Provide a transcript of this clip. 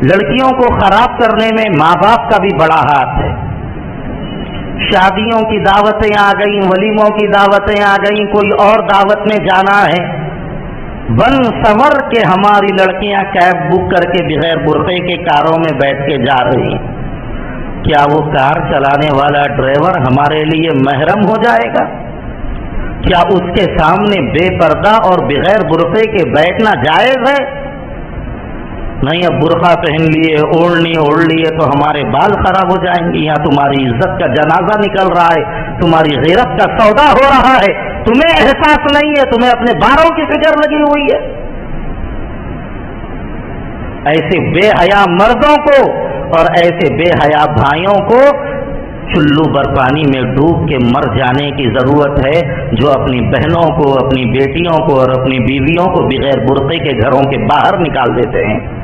لڑکیوں کو خراب کرنے میں ماں باپ کا بھی بڑا ہاتھ ہے۔ شادیوں کی دعوتیں آ گئیں، ولیموں کی دعوتیں آ گئیں، کوئی اور دعوت میں جانا ہے، بن سنور کے ہماری لڑکیاں کیب بک کر کے بغیر برقعے کے کاروں میں بیٹھ کے جا رہی ہیں۔ کیا وہ کار چلانے والا ڈرائیور ہمارے لیے محرم ہو جائے گا؟ کیا اس کے سامنے بے پردہ اور بغیر برقعے کے بیٹھنا جائز ہے؟ نہیں، اب برقع پہن لیے، اوڑھنی اوڑھ لیے تو ہمارے بال خراب ہو جائیں گے، یا تمہاری عزت کا جنازہ نکل رہا ہے، تمہاری غیرت کا سودا ہو رہا ہے، تمہیں احساس نہیں ہے، تمہیں اپنے باروں کی فکر لگی ہوئی ہے۔ ایسے بے حیا مردوں کو اور ایسے بے حیا بھائیوں کو چلو بر پانی میں ڈوب کے مر جانے کی ضرورت ہے، جو اپنی بہنوں کو، اپنی بیٹیوں کو اور اپنی بیویوں کو بغیر برقعے کے گھروں کے باہر نکال دیتے ہیں۔